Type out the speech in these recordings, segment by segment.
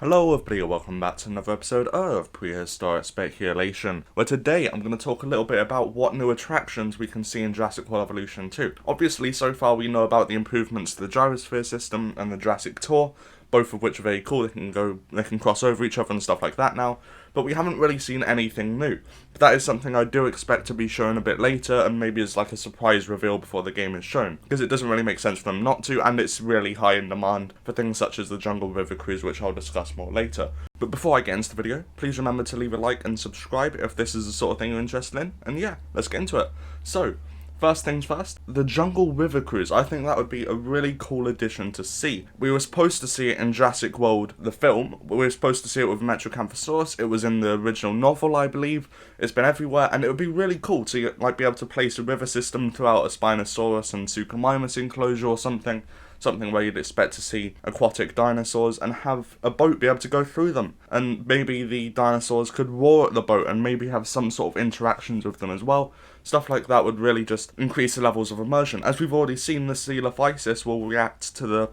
Hello everybody, welcome back to another episode of Prehistoric Speculation, where today I'm going to talk a little bit about what new attractions we can see in Jurassic World Evolution 2. Obviously, so far we know about the improvements to the gyrosphere system and the Jurassic Tour, both of which are very cool. They can cross over each other and stuff like that now, but we haven't really seen anything new. But that is something I do expect to be shown a bit later, and maybe as like a surprise reveal before the game is shown, because it doesn't really make sense for them not to, and it's really high in demand for things such as the Jungle River Cruise, which I'll discuss more later. But before I get into the video, please remember to leave a like and subscribe if this is the sort of thing you're interested in, and yeah, let's get into it. So, first things first, the Jungle River Cruise. I think that would be a really cool addition to see. We were supposed to see it in Jurassic World, the film. We were supposed to see it with Metrocanthosaurus. It was in the original novel, I believe. It's been everywhere, and it would be really cool to be able to place a river system throughout a Spinosaurus and Suchomimus enclosure or something. Something where you'd expect to see aquatic dinosaurs and have a boat be able to go through them. And maybe the dinosaurs could roar at the boat and maybe have some sort of interactions with them as well. Stuff like that would really just increase the levels of immersion. As we've already seen, the Coelophysis will react to the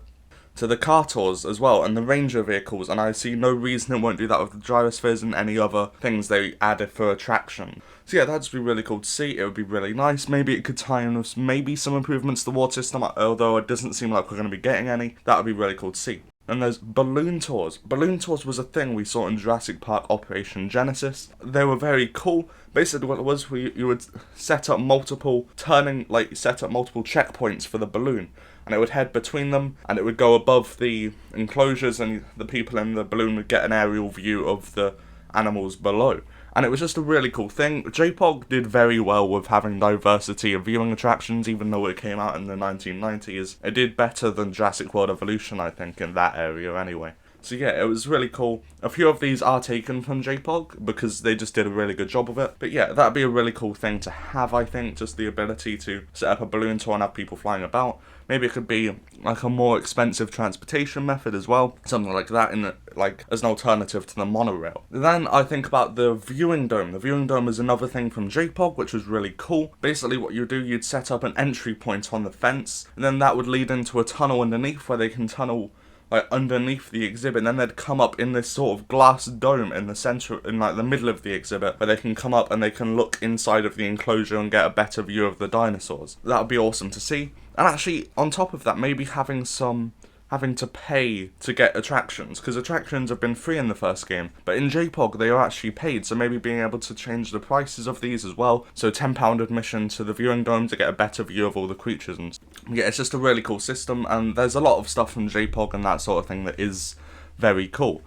car tours as well, and the ranger vehicles, and I see no reason it won't do that with the gyrospheres and any other things they added for attraction. So yeah, that'd be really cool to see. It would be really nice. Maybe it could tie in with maybe some improvements to the water system, although it doesn't seem like we're going to be getting any. That would be really cool to see. And there's balloon tours. Balloon tours was a thing we saw in Jurassic Park Operation Genesis. They were very cool. Basically what it was, you would set up multiple checkpoints for the balloon. And it would head between them, and it would go above the enclosures, and the people in the balloon would get an aerial view of the animals below. And it was just a really cool thing. JPOG did very well with having diversity of viewing attractions, even though it came out in the 1990s. It did better than Jurassic World Evolution, I think, in that area anyway. So yeah, it was really cool. A few of these are taken from JPOG, because they just did a really good job of it. But yeah, that'd be a really cool thing to have, I think, just the ability to set up a balloon tour and have people flying about. Maybe it could be like a more expensive transportation method as well, something like that, as an alternative to the monorail. Then I think about the viewing dome. The viewing dome is another thing from JPOG, which was really cool. Basically what you do, you'd set up an entry point on the fence, and then that would lead into a tunnel underneath where they can tunnel underneath the exhibit, and then they'd come up in this sort of glass dome in the center, in the middle of the exhibit, where they can come up and they can look inside of the enclosure and get a better view of the dinosaurs. That would be awesome to see. And actually, on top of that, maybe having to pay to get attractions, because attractions have been free in the first game, but in JPOG they are actually paid, so maybe being able to change the prices of these as well, so £10 admission to the viewing dome to get a better view of all the creatures, and yeah, it's just a really cool system, and there's a lot of stuff from JPOG and that sort of thing that is very cool.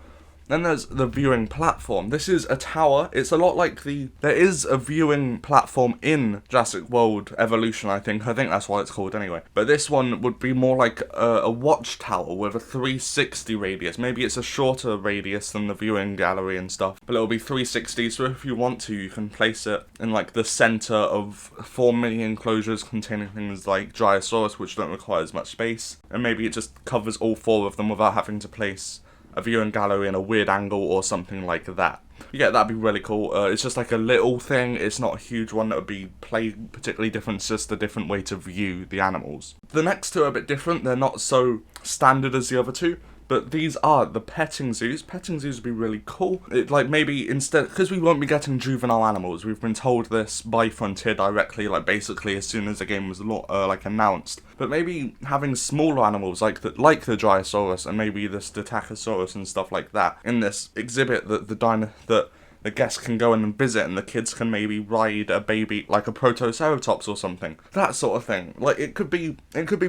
Then there's the viewing platform. This is a tower. It's a lot like there is a viewing platform in Jurassic World Evolution, I think. I think that's what it's called anyway. But this one would be more like a watchtower with a 360 radius. Maybe it's a shorter radius than the viewing gallery and stuff, but it'll be 360, so if you want to, you can place it in the center of 4 mini enclosures containing things like Gyrosauros, which don't require as much space. And maybe it just covers all 4 of them without having to place a viewing gallery in a weird angle or something like that. Yeah, that'd be really cool. It's just like a little thing. It's not a huge one that would be particularly different. It's just a different way to view the animals. The next two are a bit different. They're not so standard as the other two. But these are the petting zoos. Petting zoos would be really cool. Maybe instead, because we won't be getting juvenile animals. We've been told this by Frontier directly, basically as soon as the game was announced. But maybe having smaller animals like the Gyrosauros and maybe the Stegosaurus and stuff like that in this exhibit that the guests can go in and visit, and the kids can maybe ride a baby, like a Protoceratops or something. That sort of thing. It could be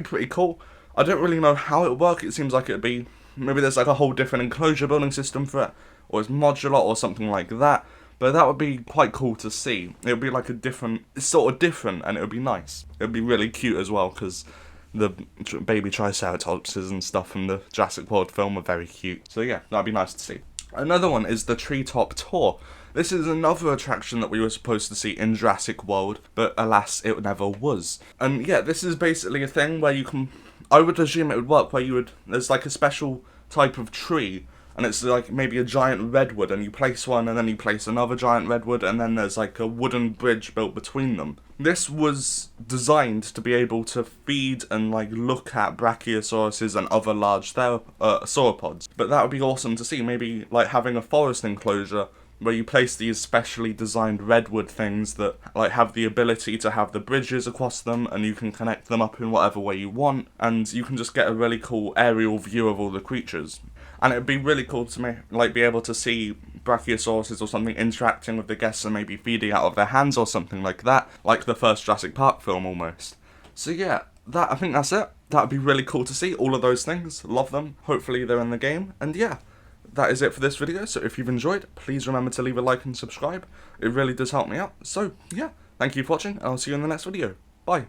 pretty cool. I don't really know how it would work. It seems like it'd be, maybe there's a whole different enclosure building system for it, or it's modular or something like that. But that would be quite cool to see. It would be it's sort of different, and it would be nice. It would be really cute as well, because the baby Triceratopses and stuff from the Jurassic World film are very cute. So yeah, that'd be nice to see. Another one is the Treetop Tour. This is another attraction that we were supposed to see in Jurassic World, but alas, it never was. And yeah, this is basically a thing where I would assume it would work where there's a special type of tree, and it's maybe a giant redwood, and you place one and then you place another giant redwood, and then there's a wooden bridge built between them. this was designed to be able to feed and like look at brachiosauruses and other large sauropods. But that would be awesome to see, maybe like having a forest enclosure where you place these specially designed redwood things that like have the ability to have the bridges across them, and you can connect them up in whatever way you want, and you can just get a really cool aerial view of all the creatures. And it'd be really cool to be able to see brachiosauruses or something interacting with the guests and maybe feeding out of their hands or something like that, like the first Jurassic Park film almost. So yeah, I think that's it. That'd be really cool to see, all of those things. Love them. Hopefully they're in the game. And yeah, that is it for this video. So if you've enjoyed, please remember to leave a like and subscribe. It really does help me out. So yeah, thank you for watching, and I'll see you in the next video. Bye.